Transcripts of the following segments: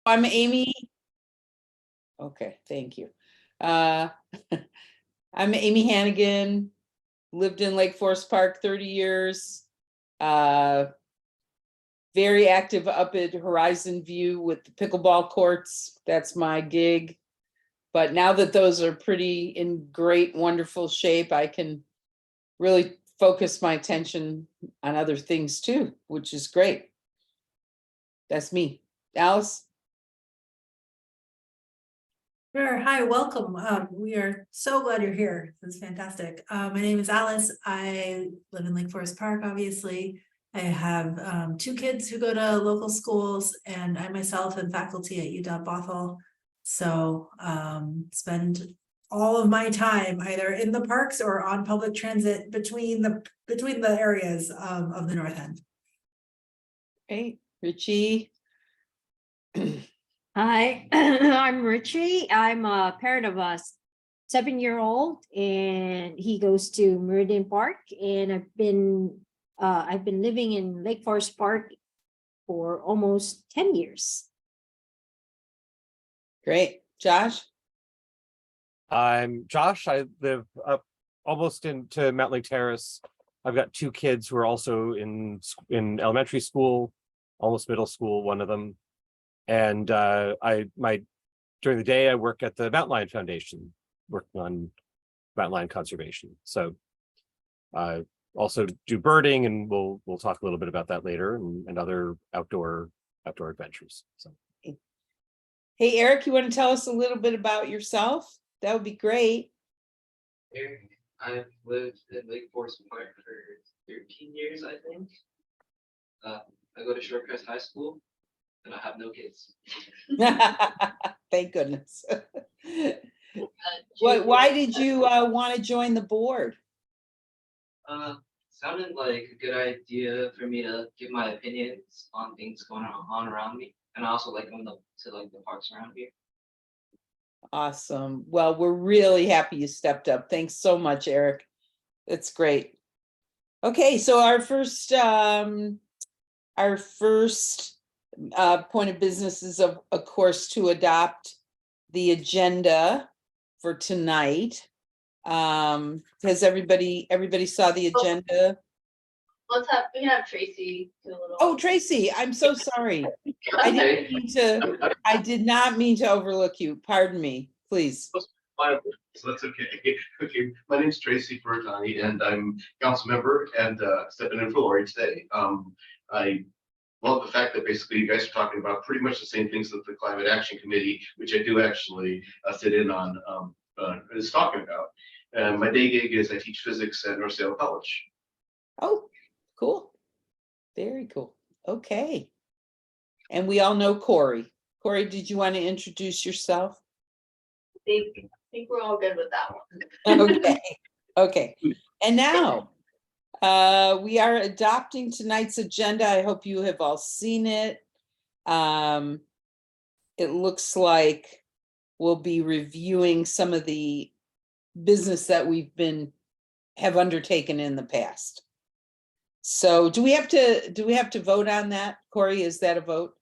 I'm Amy. Okay, thank you. I'm Amy Hannigan, lived in Lake Forest Park 30 years. Very active up at Horizon View with the pickleball courts. That's my gig. But now that those are pretty in great, wonderful shape, I can really focus my attention on other things too, which is great. That's me. Alice? Sure. Hi, welcome. We are so glad you're here. This is fantastic. My name is Alice. I live in Lake Forest Park, obviously. I have 2 kids who go to local schools, and I myself am faculty at UW-Bothell. So spend all of my time either in the parks or on public transit between the areas of the North End. Hey, Richie. Hi, I'm Richie. I'm a parent of a 7-year-old, and he goes to Meridian Park. And I've been living in Lake Forest Park for almost 10 years. Great. Josh? I'm Josh. I live up almost into Mount Lake Terrace. I've got 2 kids who are also in elementary school, almost middle school, one of them. And during the day I work at the Mountain Lion Foundation, working on mountain lion conservation. So I also do birding, and we'll talk a little bit about that later, and other outdoor adventures. So Hey, Eric, you want to tell us a little bit about yourself? That would be great. Eric, I've lived in Lake Forest Park for 13 years, I think. I go to Shorecrest High School, and I have no kids. Thank goodness. Why did you want to join the board? Sounded like a good idea for me to give my opinions on things going on around me, and I also like going to the parks around here. Awesome. Well, we're really happy you stepped up. Thanks so much, Eric. That's great. Okay, so our first point of business is, of course, to adopt the agenda for tonight. Has everybody saw the agenda? We can have Tracy do a little. Oh, Tracy, I'm so sorry. I did not mean to overlook you. Pardon me, please. So that's okay. Okay, my name's Tracy Fertani, and I'm council member and stepping in for Lori today. I love the fact that basically you guys are talking about pretty much the same things that the Climate Action Committee, which I do actually sit in on, is talking about. My day gig is I teach physics at North Salem College. Oh, cool. Very cool. Okay. And we all know Corey. Corey, did you want to introduce yourself? I think we're all good with that one. Okay. Okay. And now we are adopting tonight's agenda. I hope you have all seen it. It looks like we'll be reviewing some of the business that we've have undertaken in the past. So do we have to vote on that? Corey, is that a vote?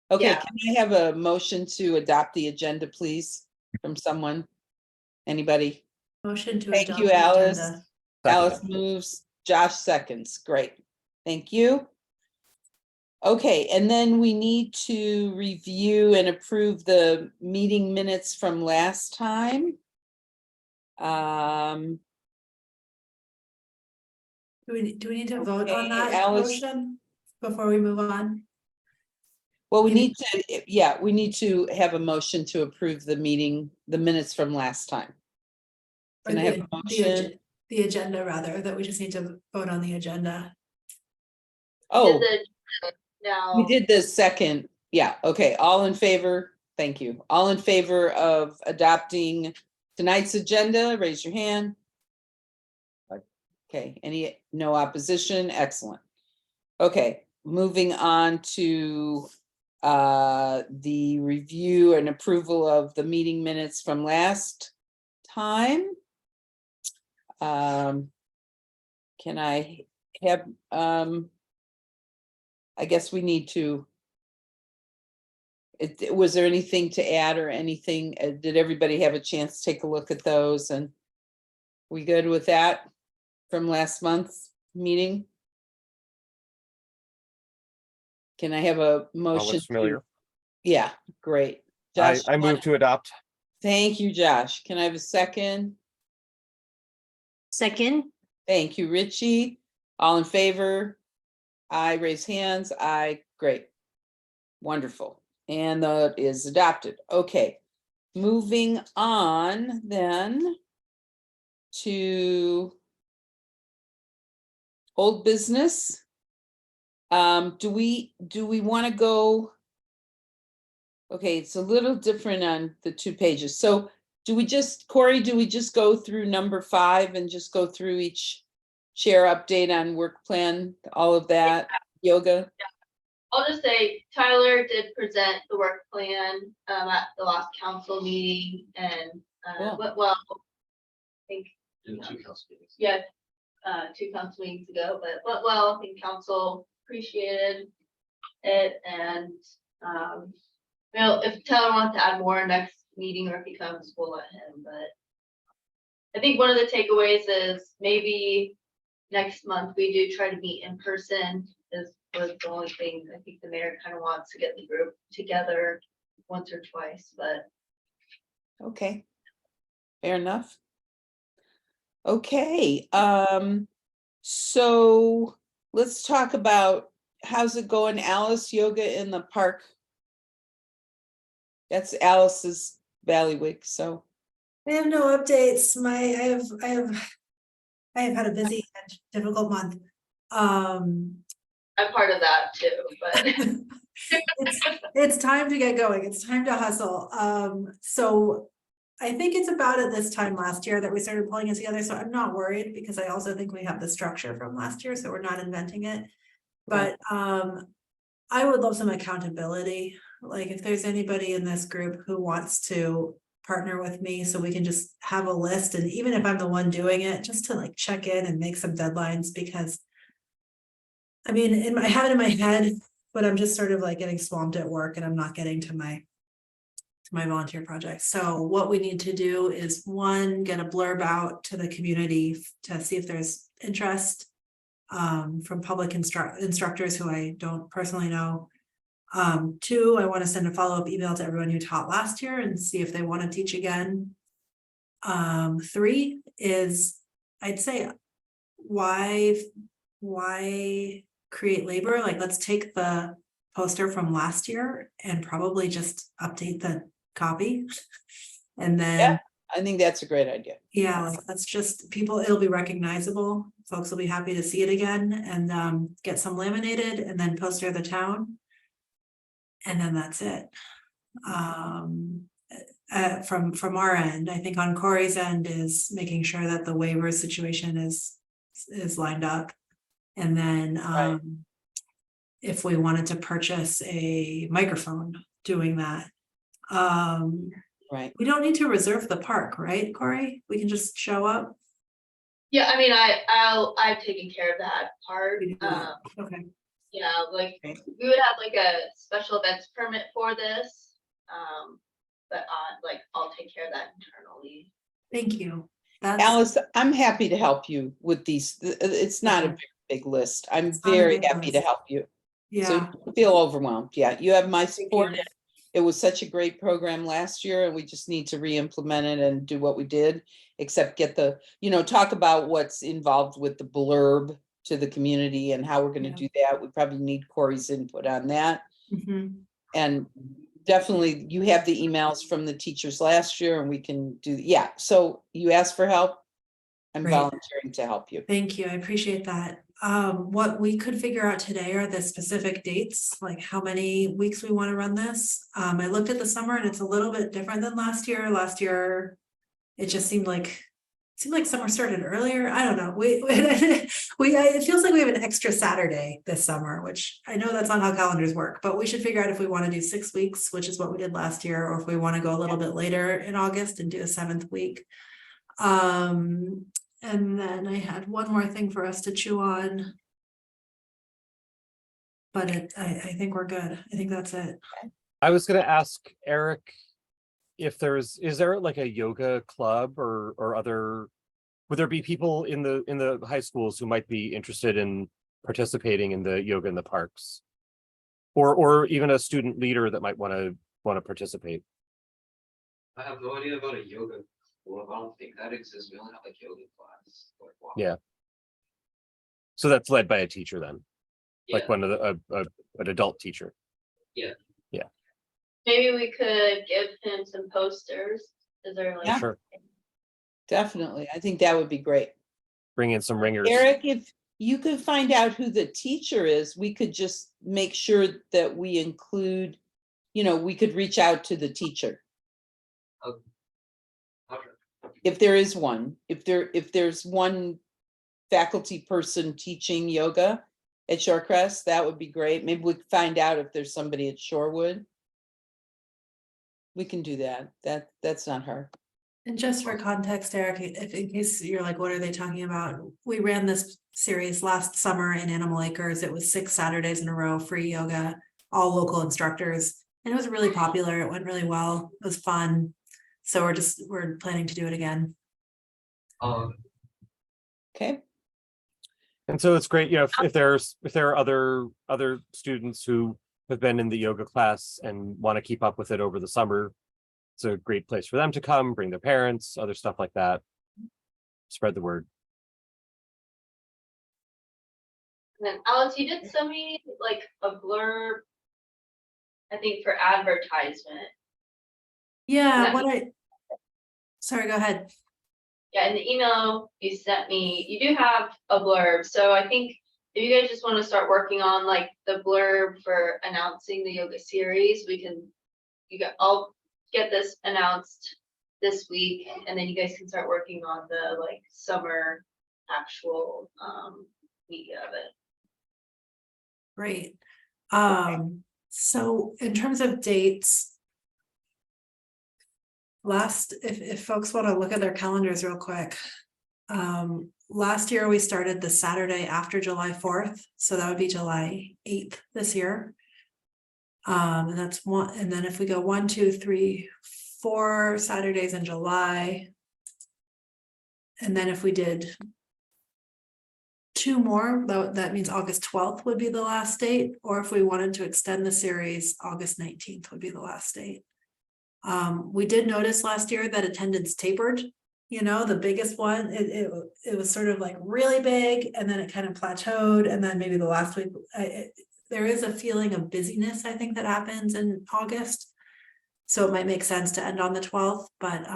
Okay, Yeah. Can I have a motion to adopt the agenda, please, from someone? Anybody? Motion to Thank adopt you, the Alice. agenda. Alice moves, Josh seconds. Great. Thank you. Okay, and then we need to review and approve the meeting minutes from last time. Do we need to vote on Okay, that Alice. motion before we move on? Well, we need to have a motion to approve the minutes from last time. Or Can I have a motion? the agenda, rather, that we just need to vote on the agenda. Oh, No. we did the second. Yeah, okay. All in favor? Thank you. All in favor of adopting tonight's agenda, raise your hand. Okay, no opposition? Excellent. Okay, moving on to the review and approval of the meeting minutes from last time. Can I have, I guess we need to Was there anything to add or anything? Did everybody have a chance to take a look at those, and we good with that from last month's meeting? Can I have a All motion? looks familiar. Yeah, great. I Josh, move to adopt. thank you, Josh. Can I have a second? Second, Thank you, Richie. All in favor? I raise hands. I, great. Wonderful. And that is adopted. Okay. Moving on then to old business. Do we want to go? Okay, it's a little different on the 2 pages. So Corey, do we just go through number 5 and just go through each share update on work plan, all of that, yoga? I'll just say Tyler did present the work plan at the last council meeting and Cool. went well. I think, In 2 council meetings. yeah, 2 council meetings ago, but went well. I think council appreciated it and if Tyler wants to add more next meeting or if he comes, we'll let him, but I think one of the takeaways is maybe next month we do try to meet in person was the only thing. I think the mayor kind of wants to get the group together once or twice, but Okay. Fair enough. Okay, so let's talk about how's it going, Alice, yoga in the park? That's Alice's Valley so. I have no updates. I have had a busy and difficult month. I'm part of that too, but It's time to get going. It's time to hustle. So I think it's about at this time last year that we started pulling it together. So I'm not worried because I also think we have the structure from last year, so we're not inventing it. But I would love some accountability. Like if there's anybody in this group who wants to partner with me so we can just have a list, and even if I'm the one doing it, just to like check in and make some deadlines, because I mean, I have it in my head, but I'm just sort of like getting swamped at work and I'm not getting to my volunteer project. So what we need to do is 1, get a blurb out to the community to see if there's interest from public instructors who I don't personally know. 2, I want to send a follow-up email to everyone who taught last year and see if they want to teach again. 3 is, I'd say, why create labor? Like, let's take the poster from last year and probably just update the copy. And then, Yeah, I think that's a great idea. yeah, like let's just it'll be recognizable. Folks will be happy to see it again, and get some laminated and then poster the town. And then that's it. From our end, I think on Corey's end is making sure that the waiver situation is lined up. And then Right. If we wanted to purchase a microphone, doing that. Right. We don't need to reserve the park, right, Corey? We can just show up. yeah, I mean, I've taken care of that part. Okay. Yeah, like Okay. we would have like a special events permit for this. But like I'll take care of that internally. Thank you. That's Alice, I'm happy to help you with these. It's not a Okay. big list. I'm It's not a very big happy to list. help you. So yeah. don't feel overwhelmed. Yeah, you have my Thank support. you. It was such a great program last year and we just need to re-implement it and do what we did, except get talk about what's involved with the blurb to the community and how we're going to do that. We probably need Corey's input on that. Mhm. And definitely you have the emails from the teachers last year and we can do, yeah. So you asked for help. I'm Great. volunteering to help you. Thank you. I appreciate that. What we could figure out today are the specific dates, like how many weeks we want to run this. I looked at the summer and it's a little bit different than last year. Last year, it just seemed like summer started earlier. I don't know. It feels like we have an extra Saturday this summer, which I know that's not how calendars work, but we should figure out if we want to do 6 weeks, which is what we did last year, or if we want to go a little bit later in August and do a 7th week. And then I had one more thing for us to chew on. But I think we're good. I think that's it. I was gonna ask Eric if is there like a yoga club or other, would there be people in the high schools who might be interested in participating in the yoga in the parks? Or even a student leader that might want to participate? I have no idea about a yoga club. I don't think that exists. We only have like yoga class. Like, wow. Yeah. So that's led by a teacher then, like Yeah, one of an adult teacher. Maybe we could give him some posters. Is there like? Yeah. Sure. Definitely. I think that would be great. Bring in some ringers. Eric, if you could find out who the teacher is, we could just make sure that we include, we could reach out to the teacher. Okay. If there is one, if there's one faculty person teaching yoga at Shorecrest, that would be great. Maybe we could find out if there's somebody at Shorewood. We can do that. That's not hard. And just for context, Eric, if in case you're like, what are they talking about? We ran this series last summer in Animal Acres. It was 6 Saturdays in a row, free yoga, all local instructors. And it was really popular. It went really well. It was fun. So we're planning to do it again. Okay. And so it's great, if there are other students who have been in the yoga class and want to keep up with it over the summer, it's a great place for them to come, bring their parents, other stuff like that. Spread the word. And then Alex, you did send me like a blurb, I think for advertisement. Yeah, Yeah. Sorry, go ahead. Yeah, in the email you sent me, you do have a blurb. So I think if you guys just want to start working on like the blurb for announcing the yoga series, I'll get this announced this week, and then you guys can start working on the like summer actual media of it. Great. So in terms of dates, if folks want to look at their calendars real quick, last year we started the Saturday after July 4th, so that would be July 8th this year. And that's one, and then if we go 1, 2, 3, 4 Saturdays in July, and then if we did 2 more, that means August 12th would be the last date, or if we wanted to extend the series, August 19th would be the last date. We did notice last year that attendance tapered, the biggest one, it was sort of like really big, and then it kind of plateaued, and then maybe the last week, there is a feeling of busyness, I think, that happens in August. So it might make sense to end on the 12th, but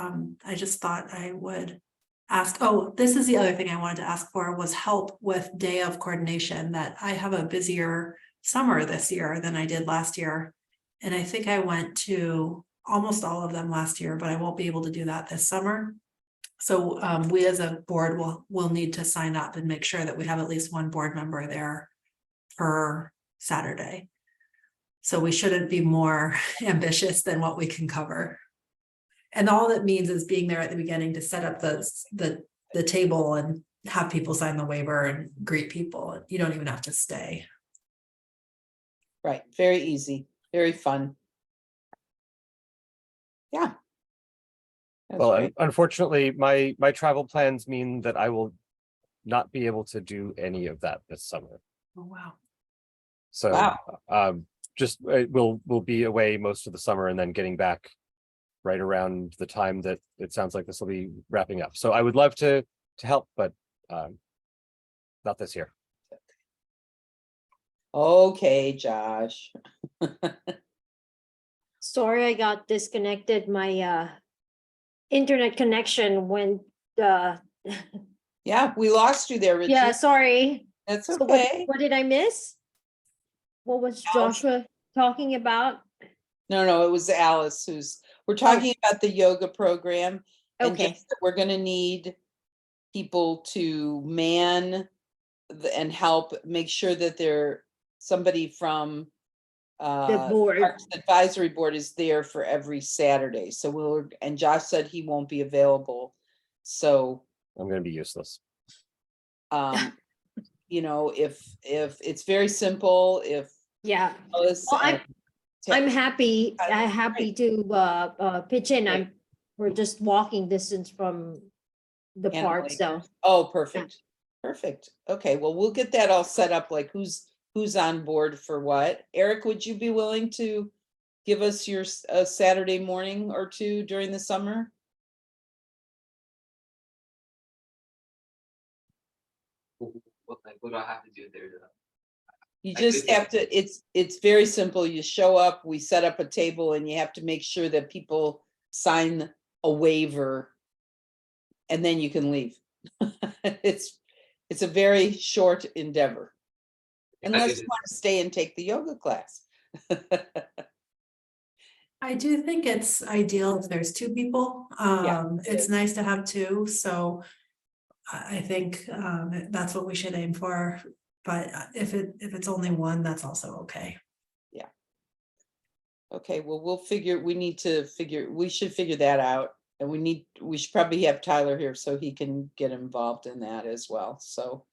I just thought I would ask, this is the other thing I wanted to ask for, was help with day of coordination, that I have a busier summer this year than I did last year. And I think I went to almost all of them last year, but I won't be able to do that this summer. So we as a board will need to sign up and make sure that we have at least one board member there per Saturday. So we shouldn't be more ambitious than what we can cover. And all that means is being there at the beginning to set up the table and have people sign the waiver and greet people. You don't even have to stay. Right. Very easy. Very fun. Yeah. That's Well, great. unfortunately, my travel plans mean that I will not be able to do any of that this summer. Oh, wow. So Wow. we'll be away most of the summer and then getting back right around the time that it sounds like this will be wrapping up. So I would love to help, but not this year. Okay, Josh. Sorry, I got disconnected. My internet connection went. Yeah, we lost you there, Richie. Yeah, sorry. That's So okay. what did I miss? What was Joshua talking about? No, it was Alice we're talking about the yoga program. And Okay. just that we're gonna need people to man and help make sure that somebody from The board. Parks Advisory Board is there for every Saturday. So and Josh said he won't be available. So I'm going to be useless. if it's very simple, if Yeah. Alice Well, I'm happy, Uh, happy to pitch in. Great. We're just walking distance from the Hannah park, Lake. so. Oh, perfect. Perfect. Okay, well, we'll get that all set up, like who's on board for what. Eric, would you be willing to give us your Saturday morning or two during the summer? What do I have to do there? You I just could- have to, it's very simple. You show up, we set up a table, and you have to make sure that people sign a waiver. And then you can leave. It's a very short endeavor. Unless you want to stay and take the yoga class. I do think it's ideal if there's two people. it It's is. nice to have two, so I think that's what we should aim for. But if it's only one, that's also okay. Okay, well, we should figure that out. And we should probably have Tyler here so he can get involved in that as well, so.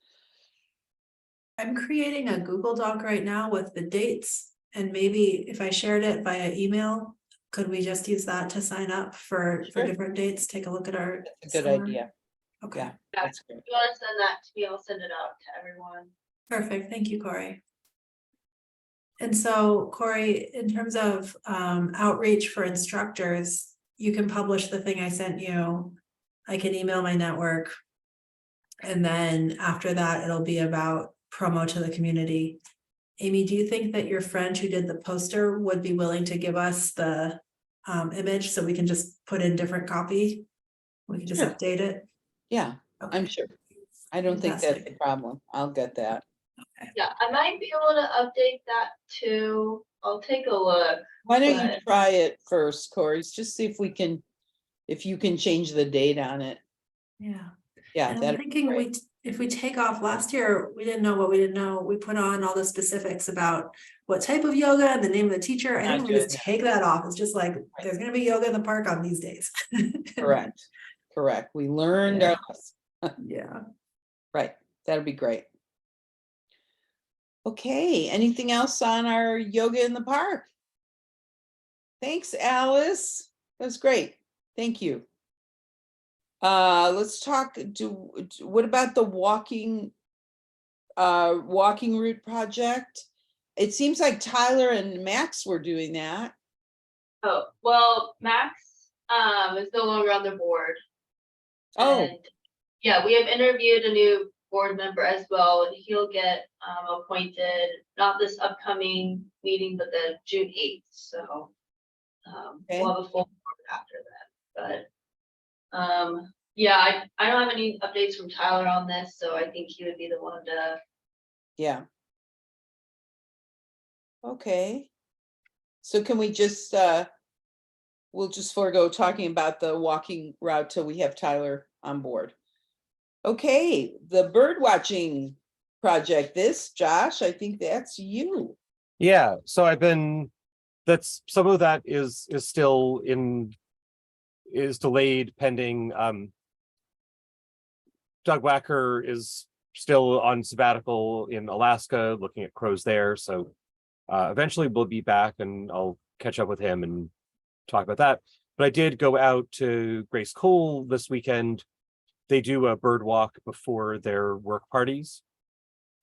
I'm creating a Google Doc right now with the dates, and maybe if I shared it via email, could we just use that to sign up for Sure. different dates? Take a look at our. That's a good summer? idea. Okay, Yeah, that's great. If you wanna send that to me, I'll send it out to everyone. perfect. Thank you, Corey. And so Corey, in terms of outreach for instructors, you can publish the thing I sent you. I can email my network. And then after that, it'll be about promo to the community. Amy, do you think that your friend who did the poster would be willing to give us the image so we can just put in different copy? We can just Sure. update it? Yeah, I'm Okay. sure. I don't think that's Fantastic. a problem. I'll get that. Yeah, I might be able to update that too. I'll take a look. Why don't you But- try it first, Corey? Just see if you can change the date on it. Yeah. Yeah, And I'm that'd be thinking great. if we take off last year, we didn't know what we didn't know. We put on all the specifics about what type of yoga and the name of the teacher. I Not think we just good. take that off. It's just like, there's gonna be yoga in the park on these days. Correct, correct. We learned Yeah. our lesson. Yeah. Right, that'd be great. Okay, anything else on our yoga in the park? Thanks, Alice. That was great. Thank you. Let's talk, what about the walking route project? It seems like Tyler and Max were doing that. Oh, well, Max is no longer on the board. Oh, And, yeah, we have interviewed a new board member as well, and he'll get appointed, not this upcoming meeting, but the June 8th, so. Okay. We'll have a full board after that, but. Yeah, I don't have any updates from Tyler on this, so I think he would be the one to. yeah. Okay. So can we just, we'll just forego talking about the walking route till we have Tyler on board. Okay, the bird watching project, Josh, I think that's you. Yeah, so some of that is still is delayed pending. Doug Wacker is still on sabbatical in Alaska, looking at crows there. So eventually we'll be back and I'll catch up with him and talk about that. But I did go out to Grace Cole this weekend. They do a bird walk before their work parties.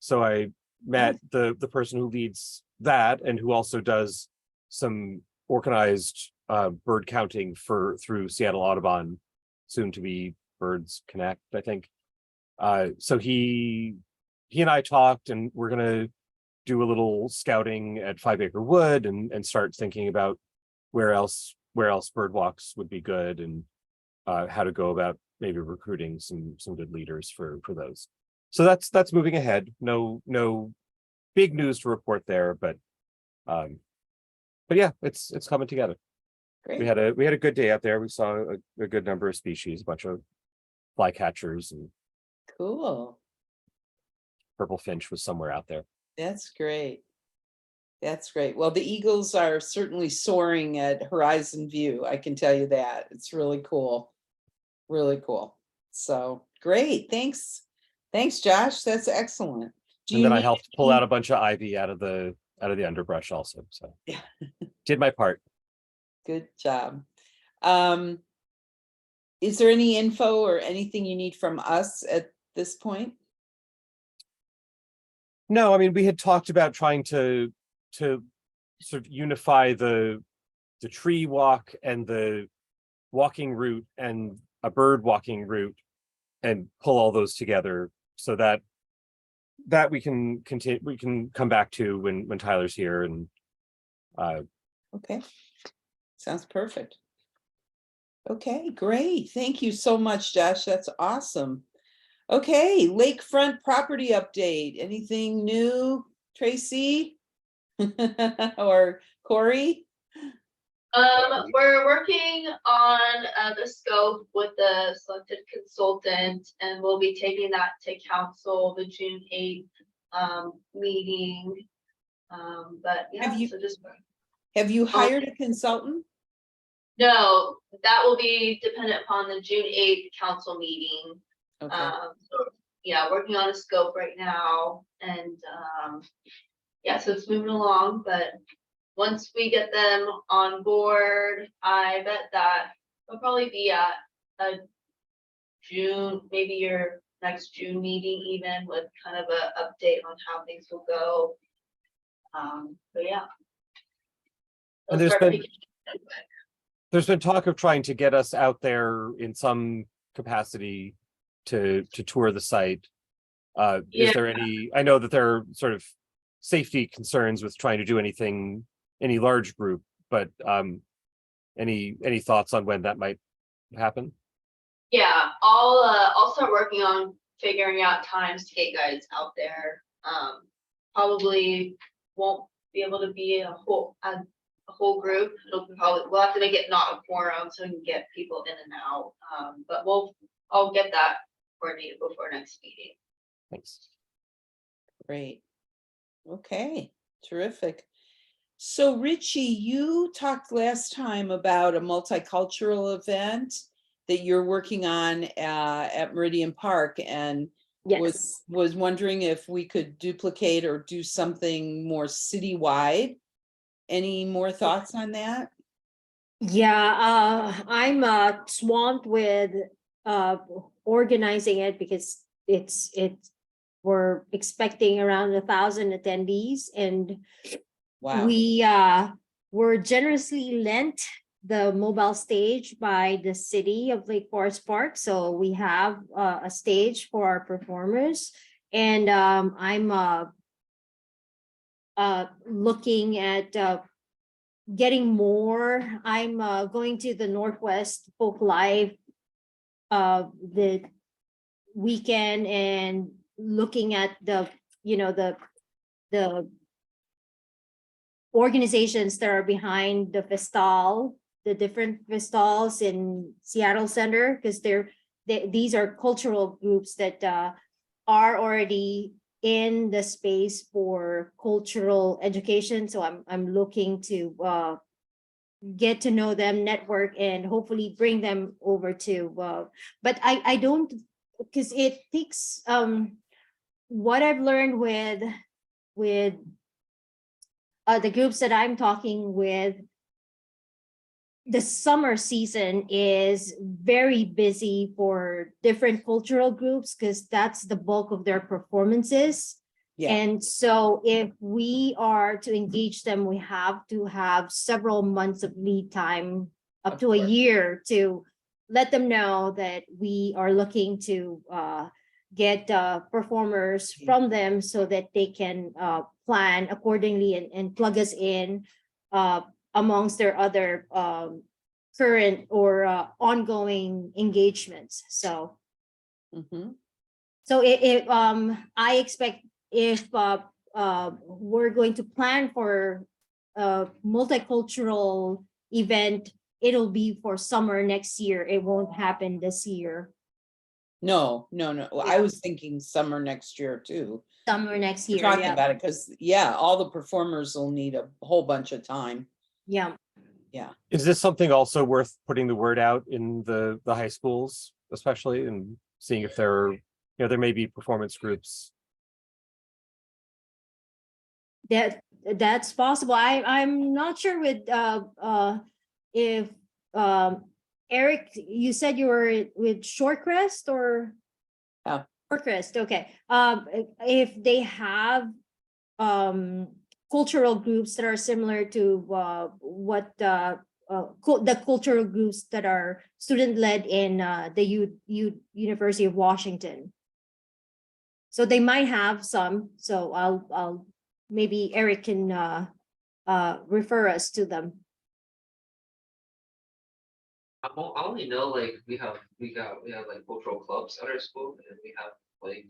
So I met the person who leads that and who also does some organized bird counting through Seattle Audubon, soon to be Birds Connect, I think. So he and I talked, and we're gonna do a little scouting at 5 Acre Wood and start thinking about where else bird walks would be good, and how to go about maybe recruiting some good leaders for those. So that's moving ahead. No big news to report there, but yeah, it's coming together. Great. We had a good day out there. We saw a good number of species, a bunch of flycatchers, and Cool. purple finch was somewhere out there. That's great. That's great. Well, the eagles are certainly soaring at Horizon View. I can tell you that. It's really cool. Really cool. So great. Thanks. Thanks, Josh. That's excellent. Do And you then I need helped pull out a bunch of ivy out of the underbrush also. So Yeah. did my part. Good job. Is there any info or anything you need from us at this point? No, I mean, we had talked about trying to sort of unify the tree walk and the walking route and a bird walking route and pull all those together so that we can continue, we can come back to when Tyler's here. And Okay, sounds perfect. Okay, great. Thank you so much, Josh. That's awesome. Okay, Lakefront property update. Anything new, Tracy? Or Corey? We're working on the scope with the selected consultant, and we'll be taking that to council the June 8th meeting. But yeah, Have you- so just Have you hired a consultant? no, that will be dependent upon the June 8th council meeting. Okay, So, yeah, working on a scope right now, and yeah, so it's moving along, but once we get them on board, I bet that will probably be at a June, maybe your next June meeting, even with kind of a update on how things will go. But yeah. And They'll there's start been- picking it up. there's been talk of trying to get us out there in some capacity to tour the site. Is Yeah. there any, I know that there are sort of safety concerns with trying to do any large group, but any thoughts on when that might happen? Yeah, I'll start working on figuring out times to get guys out there. Probably won't be able to be a whole group. We'll have to make it not a quorum so we can get people in and out. But I'll get that coordinated before next meeting. Thanks. great. Okay, terrific. So Richie, you talked last time about a multicultural event that you're working on at Meridian Park, and Yes. was wondering if we could duplicate or do something more citywide. Any more thoughts on that? Yeah, I'm swamped with organizing it because we're expecting around 1,000 attendees, and Wow. we were generously lent the mobile stage by the city of Lake Forest Park. So we have a stage for our performers, and I'm looking at getting more. I'm going to the Northwest Folk Live the weekend and looking at the organizations that are behind the festal, the different festals in Seattle Center, because these are cultural groups that are already in the space for cultural education. So I'm looking to get to know them, network, and hopefully bring them over to but I don't, because it takes what I've learned with the groups that I'm talking with. The summer season is very busy for different cultural groups because that's the bulk of their performances. Yeah. And so if we are to engage them, we have to have several months of lead time, up Of to a course. year, to let them know that we are looking to get performers from them so that they can plan accordingly and plug us in amongst their other current or ongoing engagements. So Mhm. I expect if we're going to plan for a multicultural event, it'll be for summer next year. It won't happen this year. No. Well, I Yeah. was thinking summer next year too. Summer next We're year. talking Yeah. about it because, yeah, all the performers will need a whole bunch of time. Yeah. Is this something also worth putting the word out in the high schools, especially, and seeing if there may be performance groups? That that's possible. I'm not sure with if Eric, you said you were with Shorecrest or? Yeah. Shorecrest, okay. If they have cultural groups that are similar to what the cultural groups that are student-led in the University of Washington. So they might have some, so I'll maybe Eric can refer us to them. I only know like we have like cultural clubs at our school, and we have like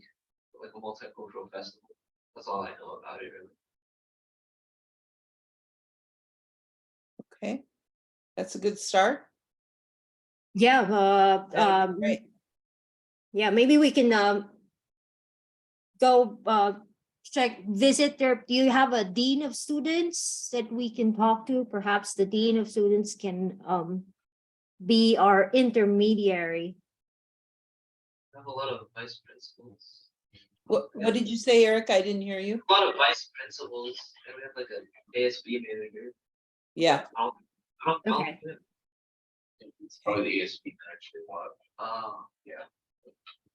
a multicultural festival. That's all I know about it really. Okay, that's a good start. Yeah, That'd be great. yeah, maybe we can go visit there. Do you have a dean of students that we can talk to? Perhaps the dean of students can be our intermediary. We have a lot of vice principals. What did you say, Eric? I didn't hear you. A lot of vice principals, and we have like an ASB manager. Yeah, Okay. It's probably the ASB manager one. Yeah.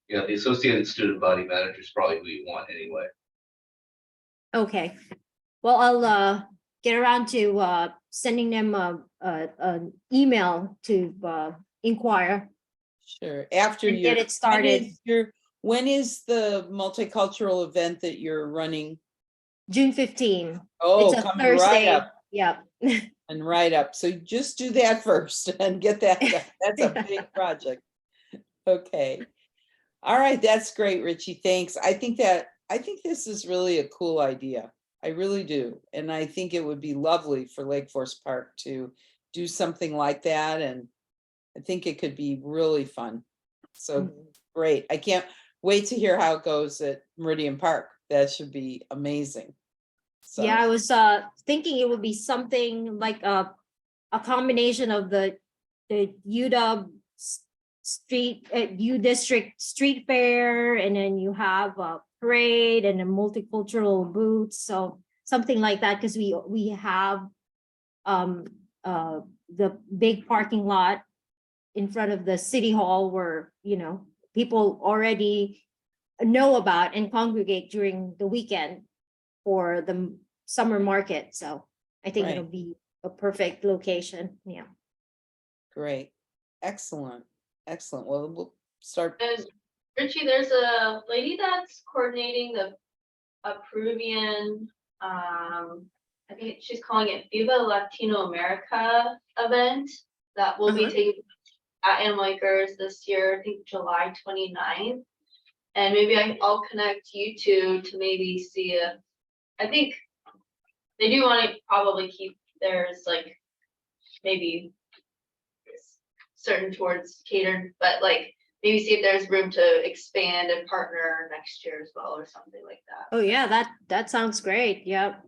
Yeah, the associated student body manager is probably who you want anyway. Okay. Well, I'll get around to sending them an email to inquire sure. After and you get it started. When is the multicultural event that you're running? June 15. Oh, It's a coming right Thursday. up Yeah. and right up. So just do that first and get that done. That's a big project. Okay. All right, that's great, Richie. Thanks. I think this is really a cool idea. I really do. And I think it would be lovely for Lake Forest Park to do something like that. And I think it could be really fun. So great. I can't wait to hear how it goes at Meridian Park. That should be amazing. So, Yeah, I was thinking it would be something like a combination of the UW street U District street fair, and then you have a parade and a multicultural booths, so something like that, because we have the big parking lot in front of the city hall where people already know about and congregate during the weekend for the summer market. So I think it'll Right. be a perfect location. Yeah. great. Excellent. Excellent. Well, we'll start. And Richie, there's a lady that's coordinating a Peruvian, I think she's calling it Viva Latino America event that will be taking at Animal Acres this year, I think July 29th. And maybe I'll connect you two to maybe see if, I think they do want to probably keep theirs like maybe certain towards catered, but like maybe see if there's room to expand and partner next year as well or something like that. Oh yeah, that sounds great. Yep.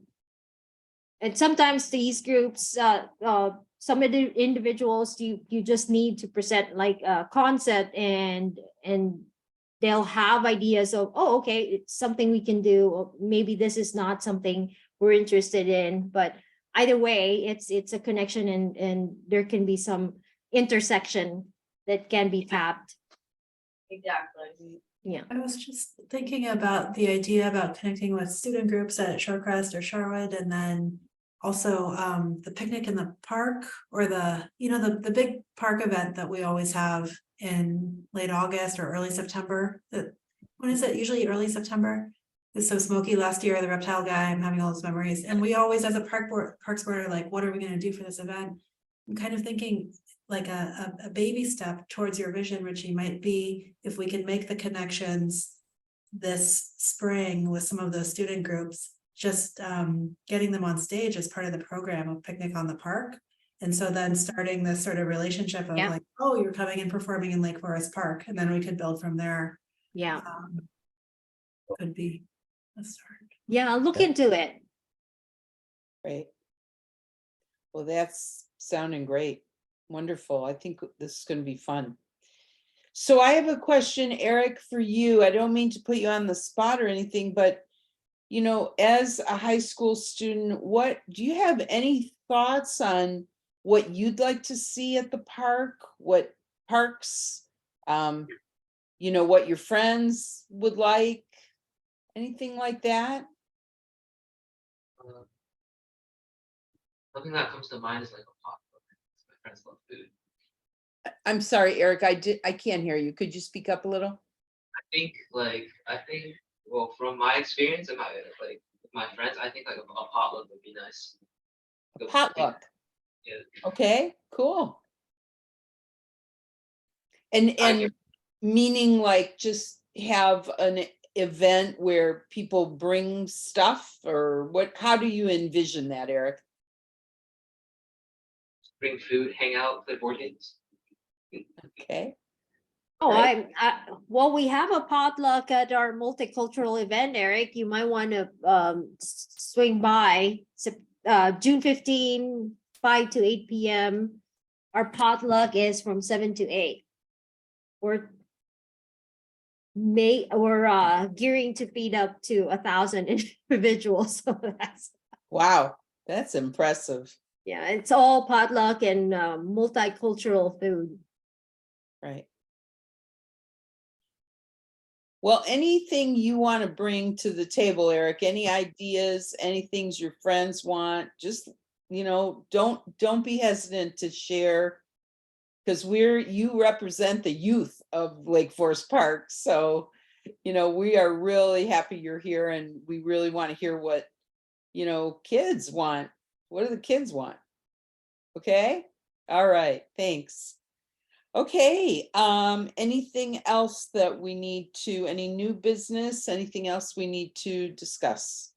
And sometimes these groups, some of the individuals, you just need to present like a concept, and they'll have ideas of, oh, okay, it's something we can do, or maybe this is not something we're interested in. But either way, it's a connection, and there can be some intersection that can be tapped. Exactly. Yeah. I was just thinking about the idea about connecting with student groups at Shorecrest or Sherwood, and then also the picnic in the park, or the big park event that we always have in late August or early September. When is it? Usually early September. It's so smoky last year, the reptile guy, I'm having all those memories. And we always, as a parks board, are like, what are we going to do for this event? I'm kind of thinking like a baby step towards your vision, Richie, might be if we can make the connections this spring with some of those student groups, just getting them on stage as part of the program of Picnic on the Park. And so then starting this sort of relationship of like, oh, you're coming and performing in Lake Forest Park, and then we could build from there. Yeah. Could be a start. Yeah, I'll look into it. Great. Well, that's sounding great. Wonderful. I think this is going to be fun. So I have a question, Eric, for you. I don't mean to put you on the spot or anything, but you know, as a high school student, what, do you have any thoughts on what you'd like to see at the park? What parks, you know, what your friends would like? Anything like that? Uh, Something that comes to mind is like a potluck. My friends love food. I'm sorry, Eric, I can't hear you. Could you speak up a little? I think, well, from my experience and my like with my friends, I think like a potluck would be nice. The- Potluck. Yeah. Okay, cool. And I- meaning like just have an event where people bring stuff, or what, how do you envision that, Eric? Bring food, hang out, play board games. Okay, Oh, Right. well, we have a potluck at our multicultural event, Eric. You might want to swing by June 15, 5 to 8 p.m. Our potluck is from 7 to 8. We're gearing to feed up to 1,000 individuals. So that's, wow, that's impressive, yeah, it's all potluck and multicultural food. right? Well, anything you want to bring to the table, Eric, any ideas, any things your friends want, just, you know, don't be hesitant to share. Because you represent the youth of Lake Forest Park, so, you know, we are really happy you're here, and we really want to hear what, you know, kids want. What do the kids want? Okay, all right, thanks. Okay, anything else that we need to, any new business, anything else we need to discuss?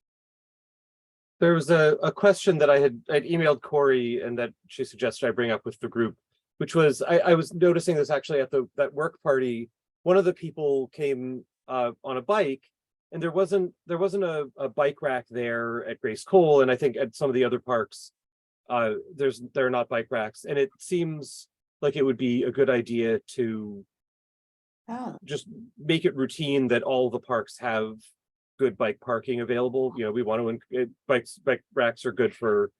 There was a question that I'd emailed Corey and that she suggested I bring up with the group, which was, I was noticing this actually at that work party. One of the people came on a bike, and there wasn't a bike rack there at Grace Cole, and I think at some of the other parks, there are not bike racks, and it seems like it would be a good idea to Oh, just make it routine that all the parks have good bike parking available. You know, we want to, bike racks are good for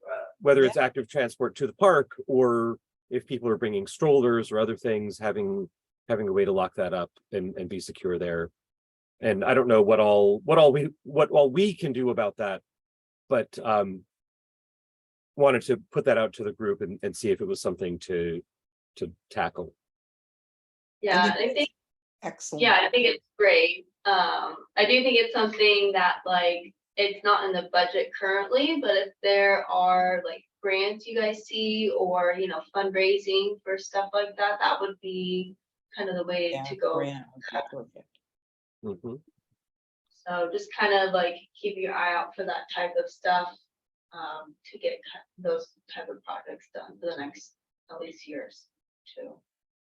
whether it's active transport to the park, or if people are bringing strollers or other things, having a way to lock that up and be secure there. And I don't know what all we can do about that, but wanted to put that out to the group and see if it was something to tackle. Yeah, think I think, excellent. yeah, I think it's great. I do think it's something that like, it's not in the budget currently, but if there are like grants you guys see, or, you know, fundraising for stuff like that, that would be kind of the way Yeah, to go. Grant would be perfect. Mhm. So just kind of like keep your eye out for that type of stuff, to get those type of projects done for the next at least years too.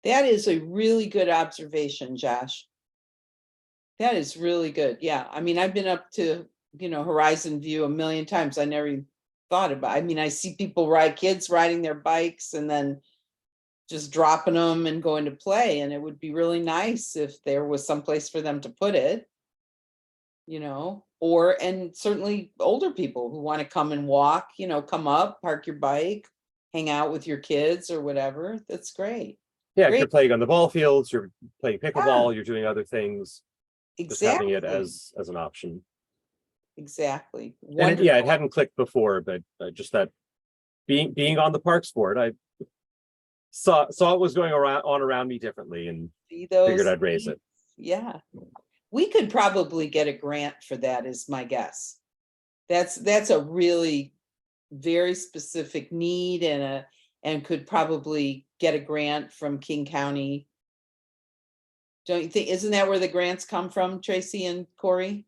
That is a really good observation, Josh. That is really good. Yeah, I mean, I've been up to, you know, Horizon View a million times. I never even thought about, I mean, I see people kids riding their bikes and then just dropping them and going to play, and it would be really nice if there was some place for them to put it. You know, and certainly older people who want to come and walk, you know, come up, park your bike, hang out with your kids or whatever. That's great. Yeah, if you're Great. playing on the ball fields, you're playing pickleball, you're doing other things, just having Exactly. it as an option. Exactly. And it Wonderful. hadn't clicked before, but just that being on the parks board, I saw it was going around me differently, and See those figured I'd raise it. Yeah. We could probably get a grant for that, is my guess. That's a really very specific need, and could probably get a grant from King County. Don't you think, isn't that where the grants come from, Tracy and Corey?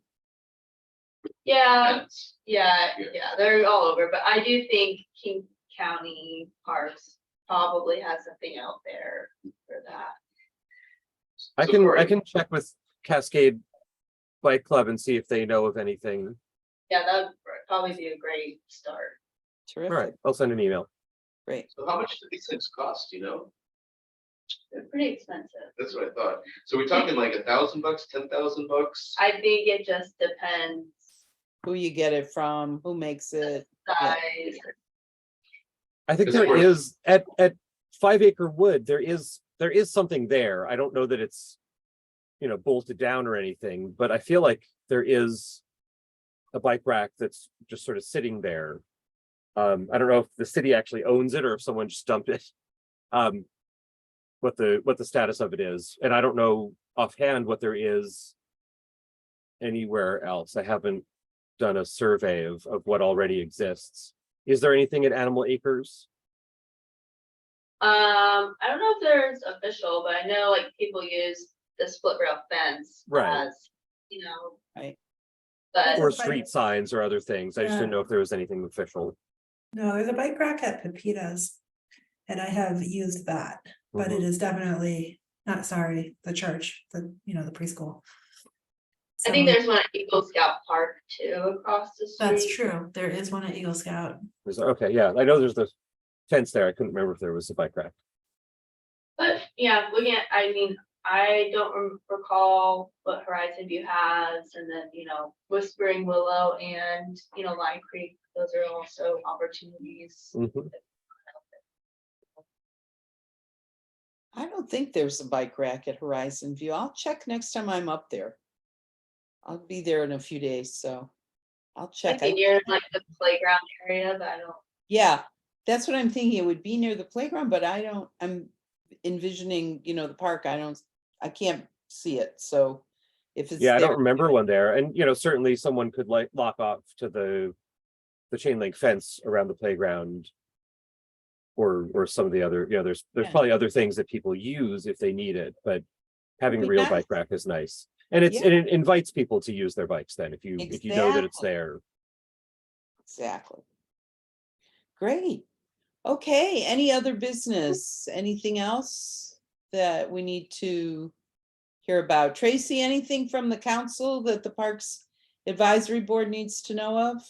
Yeah, That's- yeah, Yeah. yeah, they're all over, but I do think King County Parks probably has something out there for that. I So can Corey- check with Cascade Bike Club and see if they know of anything. Yeah, that would probably be a great start. All right, Terrific, I'll send an email. great. So how much do these things cost, you know? They're pretty expensive. That's what I thought. So we're talking like $1,000, $10,000? I think it just depends who you get it from, who makes it. Yeah. Size. I think Is it there worth- is at 5 Acre Wood, there is something there. I don't know that it's, bolted down or anything, but I feel like there is a bike rack that's just sort of sitting there. I don't know if the city actually owns it or if someone just dumped it. What the status of it is, and I don't know offhand what there is anywhere else. I haven't done a survey of what already exists. Is there anything at Animal Acres? I don't know if there's official, but I know like people use the split rail fence Right. as, Right. But Or That's a street signs or other things? I just didn't Yeah. know if there was anything official. No, there's a bike rack at Pepita's. And I have used that, but it Mhm. is definitely not, sorry, the church, the preschool. I think So, there's one at Eagle Scout Park too across the street. that's true. There is one at Eagle Scout. Okay, yeah, I know there's the fence there. I couldn't remember if there was a bike rack. But yeah, looking at, I mean, I don't recall what Horizon View has, and then, Whispering Willow and, Lime Creek, those are also opportunities. Mhm. I don't think there's a bike rack at Horizon View. I'll check next time I'm up there. I'll be there in a few days, so I'll check. Maybe near like the playground area, but I don't. Yeah, that's what I'm thinking. It would be near the playground, but I'm envisioning, the park. I can't see it, so if it's Yeah, I there. don't remember one there, and certainly someone could like lock off to the chain link fence around the playground. Or some of the other, there's Yeah. probably other things that people use if they need it, but having a be real nice. bike rack is nice. And Yeah. it invites people to use their bikes then, if you know that it's Exactly. there. Exactly. Great. Okay, any other business? Anything else that we need to hear about? Tracy, anything from the council that the Parks Advisory Board needs to know of?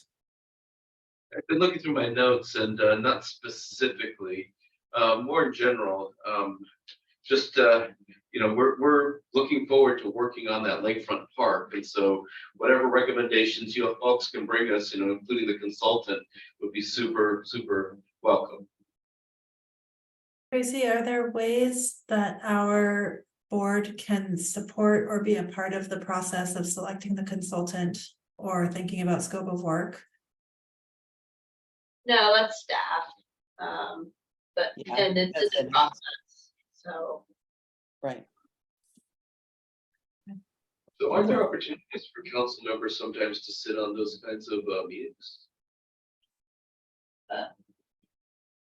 I've been looking through my notes and not specifically, more in general. Just we're looking forward to working on that Lakefront Park, and so whatever recommendations you folks can bring us, including the consultant, would be super welcome. Tracy, are there ways that our board can support or be a part of the process of selecting the consultant or thinking about scope of work? No, that's staff. But, Yeah, and it's that's a it. process, so. Right. So are there opportunities for council members sometimes to sit on those kinds of meetings?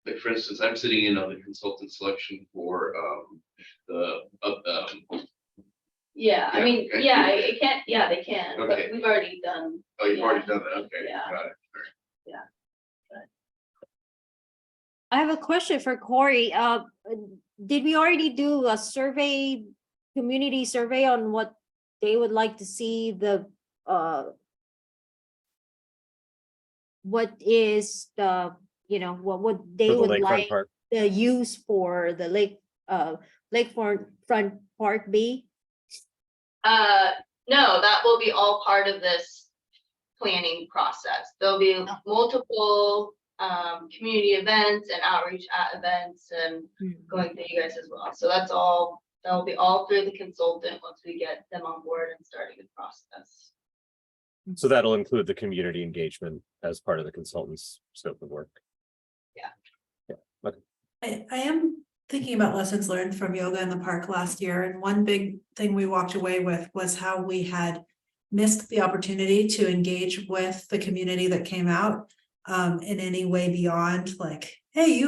Like for instance, I'm sitting in on the consultant selection for Yeah, I Yeah, mean, okay. yeah, it can't, yeah, they can, but Okay. we've already done. oh, you've already Yeah. done that, okay, Yeah. got it. I have a question for Corey. Did we already do a survey, community survey on what they would like to see what is the, what would they For the would Lakefront like Park. the use for the Lakefront Park be? No, that will be all part of this planning process. There'll be multiple community events and outreach at events and going to you guys as well. So that'll be all through the consultant once we get them on board and starting the process. So that'll include the community engagement as part of the consultant's scope of work. I am thinking about lessons learned from yoga in the park last year, and one big thing we walked away with was how we had missed the opportunity to engage with the community that came out in any way beyond like, hey,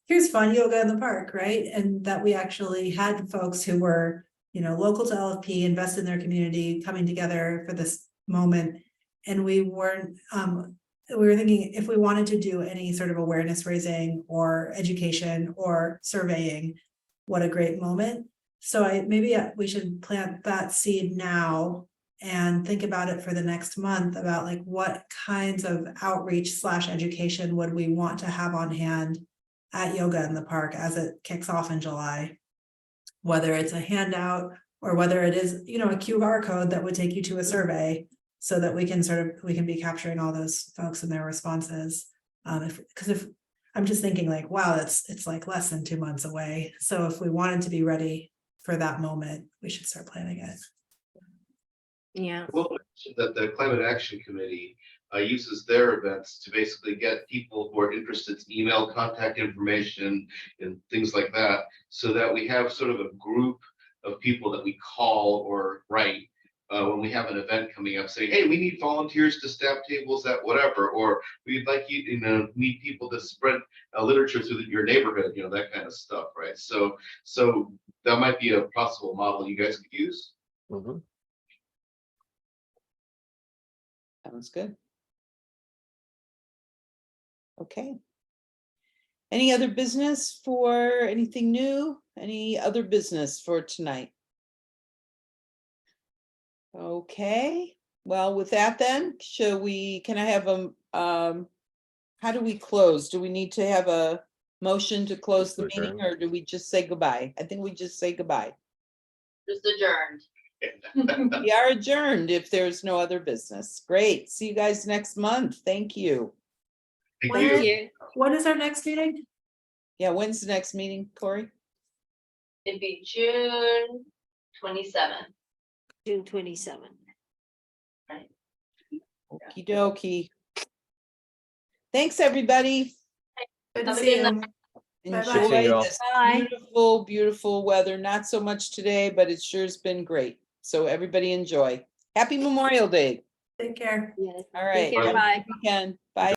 here's fun yoga in the park, right? And that we actually had folks who were, local to LFP, invest in their community, coming together for this moment. And we were thinking if we wanted to do any sort of awareness raising or education or surveying, what a great moment. So maybe we should plant that seed now and think about it for the next month about like what kinds of outreach / education would we want to have on hand at yoga in the park as it kicks off in July, whether it's a handout or whether it is, a QR code that would take you to a survey so that we can be capturing all those folks and their responses. If I'm just thinking like, wow, it's like less than 2 months away. So if we wanted to be ready for that moment, we should start planning it. Yeah. Well, that the Climate Action Committee uses their events to basically get people who are interested to email contact information and things like that, so that we have sort of a group of people that we call or write when we have an event coming up, saying, hey, we need volunteers to staff tables at whatever, or we'd like you to need people to spread literature through your neighborhood, that kind of stuff, right? So that might be a possible model you guys could use. Mhm. Sounds good. Okay. Any other business for anything new? Any other business for tonight? Okay, well, with that then, can I have how do we close? Do we need to have a motion to close the meeting, Adjourn. or do we just say goodbye? I think we just say goodbye. Just adjourned. We are adjourned if there's no other business. Great, see you guys next month. Thank you. Thank you. When is our next meeting? Yeah, when's the next meeting, Corey? It'd be June 27th. June 27. Okie dokie. Thanks, everybody. Good to Have a see good you. Bye-bye. Enjoy Seeing you all. this Bye. beautiful, beautiful weather. Not so much today, but it sure has been great. So everybody enjoy. Happy Memorial Day. Take care. Yes. All right. Take care. Have a Bye. good weekend. Bye.